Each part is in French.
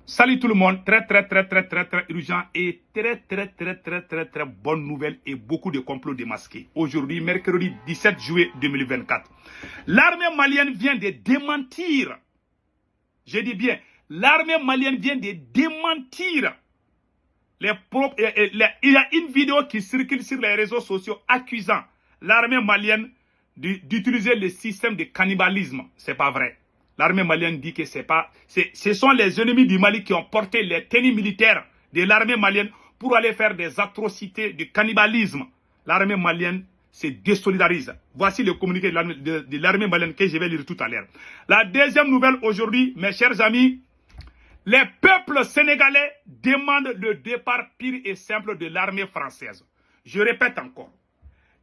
Salut tout le monde, très urgent et très bonne nouvelle et beaucoup de complots démasqués. Aujourd'hui, mercredi 17 juillet 2024. L'armée malienne vient de démentir, je dis bien, l'armée malienne vient de démentir il y a une vidéo qui circule sur les réseaux sociaux accusant l'armée malienne d'utiliser le système de cannibalisme. C'est pas vrai. L'armée malienne dit que ce sont les ennemis du Mali qui ont porté les tenues militaires de l'armée malienne pour aller faire des atrocités de cannibalisme. L'armée malienne se désolidarise. Voici le communiqué de l'armée malienne que je vais lire tout à l'heure. La deuxième nouvelle aujourd'hui, mes chers amis, les peuples sénégalais demandent le départ pur et simple de l'armée française. Je répète encore.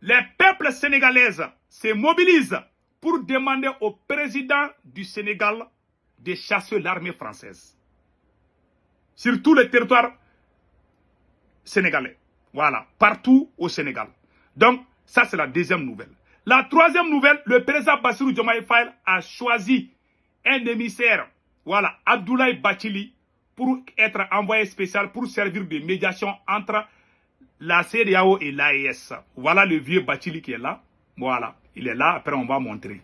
Les peuples sénégalais se mobilisent pour demander au président du Sénégal de chasser l'armée française sur tout le territoire sénégalais. Voilà, partout au Sénégal. Donc, ça c'est la deuxième nouvelle. La troisième nouvelle, le président Bassirou Diomaye Faye a choisi un émissaire, voilà, Abdoulaye Bathily, pour être envoyé spécial pour servir de médiation entre la CEDEAO et l'AES. Voilà le vieux Bathily qui est là. Voilà, il est là, après on va montrer.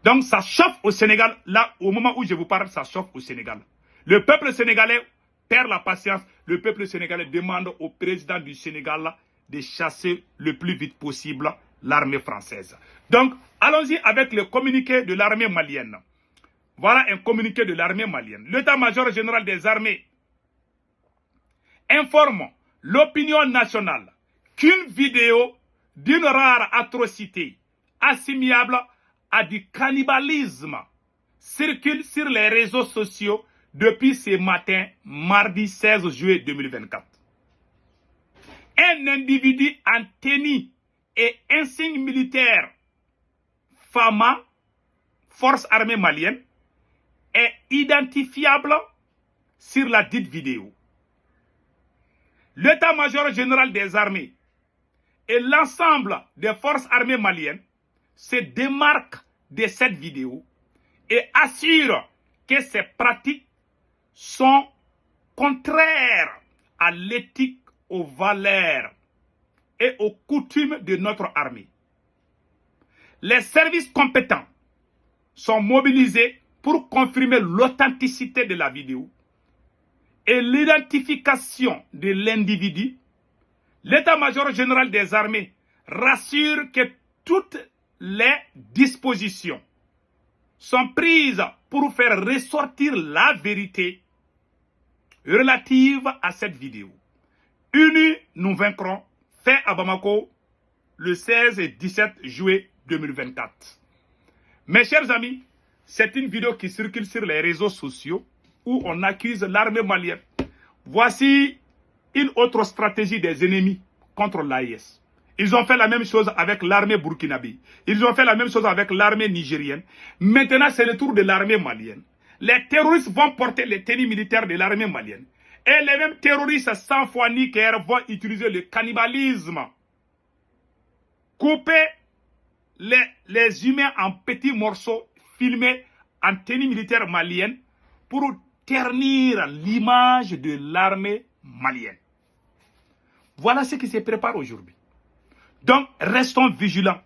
Donc ça chauffe au Sénégal, là, au moment où je vous parle, ça chauffe au Sénégal. Le peuple sénégalais perd la patience. Le peuple sénégalais demande au président du Sénégal de chasser le plus vite possible l'armée française. Donc, allons-y avec le communiqué de l'armée malienne. Voilà un communiqué de l'armée malienne. L'état-major général des armées informe l'opinion nationale qu'une vidéo d'une rare atrocité assimilable à du cannibalisme circule sur les réseaux sociaux depuis ce matin, mardi 16 juillet 2024. Un individu en tenue et insigne militaire, FAMA, Force armée malienne, est identifiable sur la dite vidéo. L'état-major général des armées et l'ensemble des forces armées maliennes se démarquent de cette vidéo et assurent que ces pratiques sont contraires à l'éthique, aux valeurs et aux coutumes de notre armée. Les services compétents sont mobilisés pour confirmer l'authenticité de la vidéo et l'identification de l'individu. L'état-major général des armées rassure que toutes les dispositions sont prises pour faire ressortir la vérité relative à cette vidéo. Unis, nous vaincrons. Fait à Bamako le 16 et 17 juillet 2024. Mes chers amis, c'est une vidéo qui circule sur les réseaux sociaux où on accuse l'armée malienne. Voici une autre stratégie des ennemis contre l'AES. Ils ont fait la même chose avec l'armée burkinabé. Ils ont fait la même chose avec l'armée nigérienne. Maintenant, c'est le tour de l'armée malienne. Les terroristes vont porter les tenues militaires de l'armée malienne. Et les mêmes terroristes sans foi ni cœur vont utiliser le cannibalisme. Couper les humains en petits morceaux, filmés en tenue militaire malienne pour ternir l'image de l'armée malienne. Voilà ce qui se prépare aujourd'hui. Donc, restons vigilants.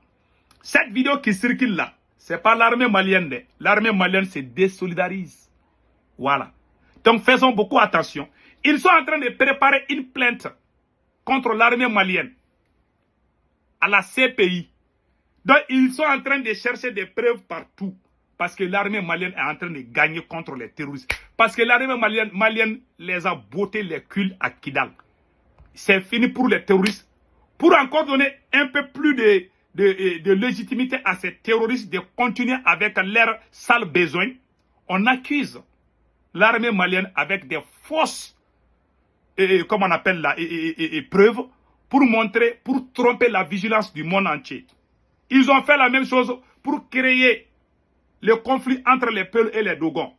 Cette vidéo qui circule là, ce n'est pas l'armée malienne. L'armée malienne se désolidarise. Voilà. Donc, faisons beaucoup attention. Ils sont en train de préparer une plainte contre l'armée malienne à la CPI. Donc, ils sont en train de chercher des preuves partout. Parce que l'armée malienne est en train de gagner contre les terroristes. Parce que l'armée malienne les a bottés les culs à Kidal. C'est fini pour les terroristes. Pour encore donner un peu plus de légitimité à ces terroristes de continuer avec leurs sales besoins, on accuse l'armée malienne avec des fausses, comment on appelle là, preuves pour montrer, pour tromper la vigilance du monde entier. Ils ont fait la même chose pour créer le conflit entre les Peuls et les Dogons.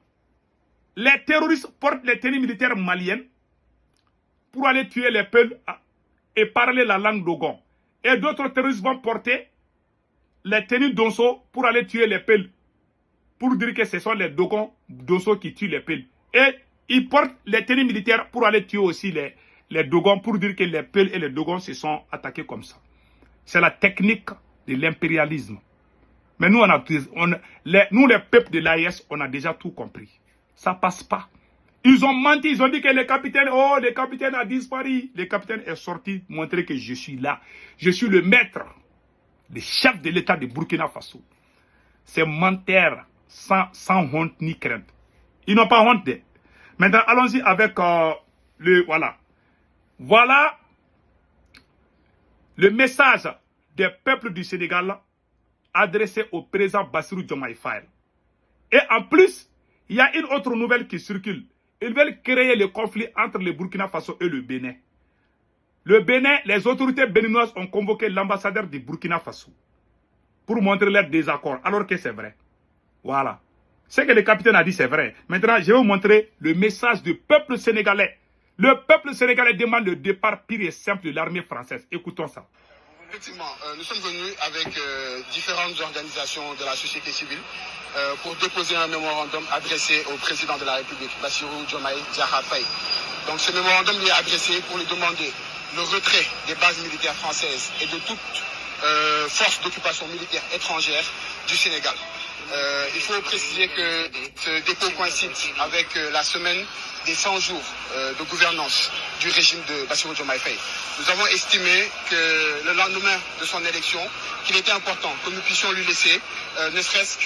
Les terroristes portent les tenues militaires maliennes pour aller tuer les Peuls et parler la langue Dogon. Et d'autres terroristes vont porter les tenues d'Onso pour aller tuer les Peuls. Pour dire que ce sont les Dogons d'Onso qui tuent les Peuls. Et Ils portent les tenues militaires pour aller tuer aussi les Dogons, pour dire que les Peuls et les Dogons se sont attaqués comme ça. C'est la technique de l'impérialisme. Mais nous, nous, les peuples de l'AIS, on a déjà tout compris. Ça passe pas. Ils ont menti, ils ont dit que le capitaine a disparu. Le capitaine est sorti montrer que je suis là. Je suis le maître, le chef de l'État de Burkina Faso. C'est menteur, sans honte ni crainte. Ils n'ont pas honte. Maintenant, allons-y avec voilà. Voilà le message des peuples du Sénégal adressé au président Bassirou Diomaye Faye. Et en plus, il y a une autre nouvelle qui circule. Ils veulent créer le conflit entre le Burkina Faso et le Bénin. Le Bénin, les autorités béninoises ont convoqué l'ambassadeur du Burkina Faso pour montrer leur désaccord, alors que c'est vrai. Voilà. Ce que le capitaine a dit, c'est vrai. Maintenant, je vais vous montrer le message du peuple sénégalais. Le peuple sénégalais demande le départ pur et simple de l'armée française. Écoutons ça. Effectivement, nous sommes venus avec différentes organisations de la société civile pour déposer un mémorandum adressé au président de la République, Bassirou Diomaye Diakhar Faye. Donc ce mémorandum lui est adressé pour lui demander le retrait des bases militaires françaises et de toute force d'occupation militaire étrangère du Sénégal. Il faut préciser que ce dépôt coïncide avec la semaine des 100 jours de gouvernance du régime de Bassirou Diomaye Faye. Nous avons estimé que le lendemain de son élection, qu'il était important que nous puissions lui laisser ne serait-ce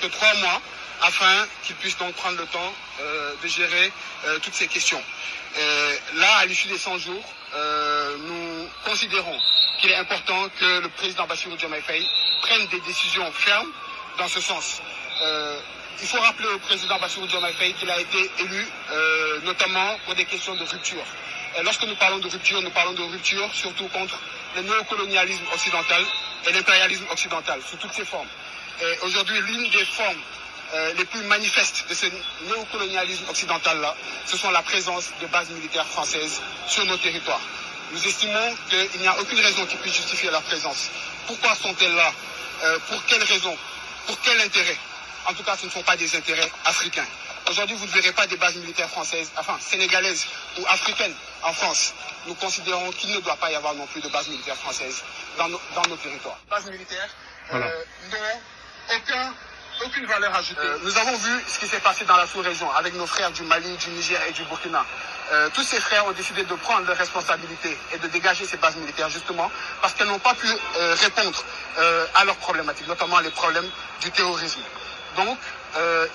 que 3 mois afin qu'il puisse donc prendre le temps de gérer toutes ces questions. Là, à l'issue des 100 jours, nous considérons qu'il est important que le président Bassirou Diomaye Faye prenne des décisions fermes dans ce sens. Il faut rappeler au président Bassirou Diomaye Faye qu'il a été élu notamment pour des questions de rupture. Et lorsque nous parlons de rupture surtout contre le néocolonialisme occidental et l'impérialisme occidental, sous toutes ses formes. Et aujourd'hui, l'une des formes les plus manifestes de ce néocolonialisme occidental-là, ce sont la présence de bases militaires françaises sur nos territoires. Nous estimons qu'il n'y a aucune raison qui puisse justifier leur présence. Pourquoi sont-elles là? Pour quelles raisons? Pour quel intérêt? En tout cas, ce ne sont pas des intérêts africains. Aujourd'hui, vous ne verrez pas des bases militaires françaises, enfin sénégalaises ou africaines en France. Nous considérons qu'il ne doit pas y avoir non plus de bases militaires françaises dans nos territoires. Bases militaires n'ont aucune valeur ajoutée. Nous avons vu ce qui s'est passé dans la sous-région avec nos frères du Mali, du Niger et du Burkina. Tous ces frères ont décidé de prendre leurs responsabilités et de dégager ces bases militaires justement parce qu'elles n'ont pas pu répondre à leurs problématiques, notamment les problèmes du terrorisme. Donc,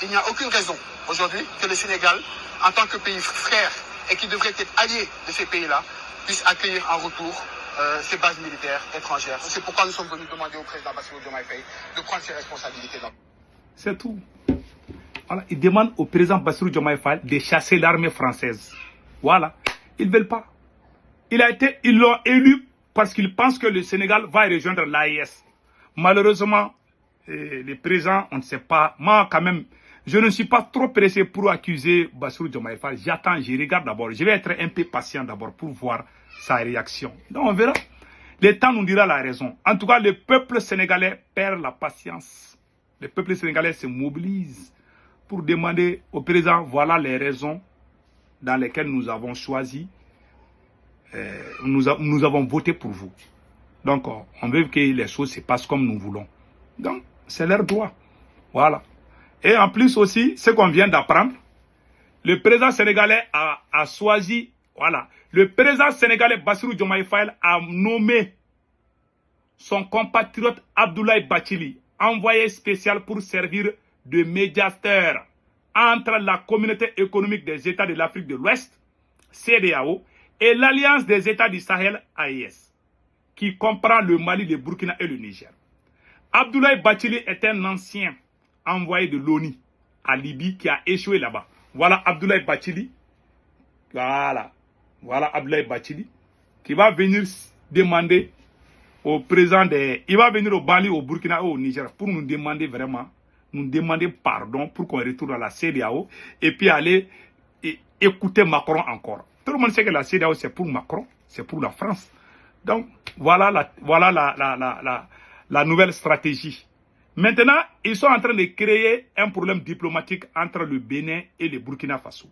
il n'y a aucune raison aujourd'hui que le Sénégal, en tant que pays frère et qui devrait être allié de ces pays-là, puisse accueillir en retour ces bases militaires étrangères. C'est pourquoi nous sommes venus demander au président Bassirou Diomaye Faye de prendre ses responsabilités. C'est tout. Voilà, il demande au président Bassirou Diomaye Faye de chasser l'armée française. Voilà. Ils ne veulent pas. Ils l'ont élu parce qu'ils pensent que le Sénégal va rejoindre l'AES. Malheureusement, les présidents, on ne sait pas. Moi, quand même, je ne suis pas trop pressé pour accuser Bassirou Diomaye Faye. J'attends, je regarde d'abord. Je vais être un peu patient d'abord pour voir sa réaction. Donc, on verra. Le temps nous dira la raison. En tout cas, le peuple sénégalais perd la patience. Le peuple sénégalais se mobilise pour demander au président, voilà les raisons dans lesquelles nous avons choisi, nous avons voté pour vous. Donc, on veut que les choses se passent comme nous voulons. Donc, c'est leur droit. Voilà. Et en plus aussi, ce qu'on vient d'apprendre, le président sénégalais a choisi, voilà, le président sénégalais Bassirou Diomaye Faye a nommé son compatriote Abdoulaye Bathily, envoyé spécial pour servir de médiateur entre la communauté économique des États de l'Afrique de l'Ouest, CEDEAO, et l'Alliance des États du Sahel, AES, qui comprend le Mali, le Burkina et le Niger. Abdoulaye Bathily est un ancien envoyé de l'ONU à Libye qui a échoué là-bas. Voilà Abdoulaye Bathily. Voilà Abdoulaye Bathily qui va venir demander au président il va venir au Mali, au Burkina et au Niger pour nous demander vraiment, nous demander pardon pour qu'on retourne à la CEDEAO et puis aller écouter Macron encore. Tout le monde sait que la CEDEAO c'est pour Macron, c'est pour la France. Donc voilà la nouvelle stratégie. Maintenant, ils sont en train de créer un problème diplomatique entre le Bénin et le Burkina Faso.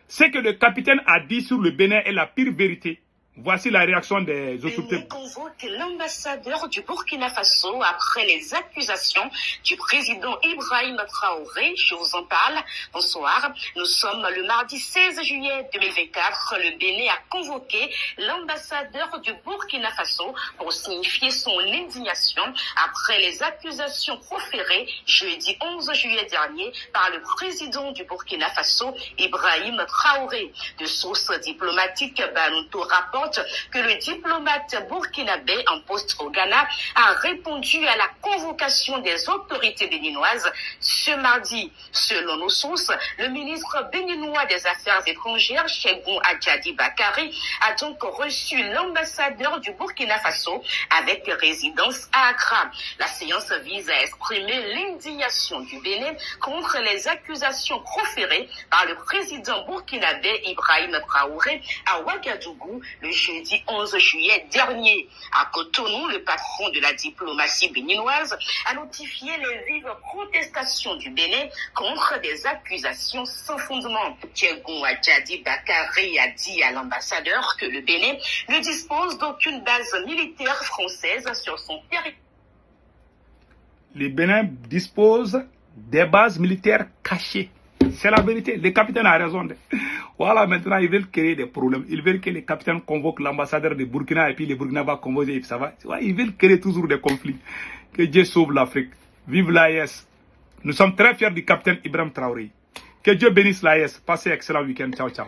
Ce que le capitaine a dit sur le Bénin est la pire vérité. Voici la réaction des autorités. Bénin convoque l'ambassadeur du Burkina Faso après les accusations du président Ibrahim Traoré. Je vous en parle. Bonsoir. Nous sommes le mardi 16 juillet 2024. Le Bénin a convoqué l'ambassadeur du Burkina Faso pour signifier son indignation après les accusations proférées jeudi 11 juillet dernier par le président du Burkina Faso, Ibrahim Traoré. De sources diplomatiques, Banouto rapporte que le diplomate burkinabé en poste au Ghana a répondu à la convocation des autorités béninoises ce mardi. Selon nos sources, le ministre béninois des Affaires étrangères, Cheikhoun Adjadi Bakari, a donc reçu l'ambassadeur du Burkina Faso avec résidence à Accra. La séance vise à exprimer l'indignation du Bénin contre les accusations proférées par le président burkinabé Ibrahim Traoré à Ouagadougou le jeudi 11 juillet dernier. À Cotonou, le patron de la diplomatie béninoise a notifié les vives protestations du Bénin contre des accusations sans fondement. Cheikhoun Adjadi Bakari a dit à l'ambassadeur que le Bénin ne dispose d'aucune base militaire française sur son territoire. Le Bénin dispose des bases militaires cachées. C'est la vérité. Le capitaine a raison. Voilà, maintenant, ils veulent créer des problèmes. Ils veulent que les capitaines convoquent l'ambassadeur de Burkina et puis les Burkina va convoquer. Ça va. Ils veulent créer toujours des conflits. Que Dieu sauve l'Afrique. Vive l'AES. Nous sommes très fiers du capitaine Ibrahim Traoré. Que Dieu bénisse l'AES. Passez un excellent week-end. Ciao, ciao.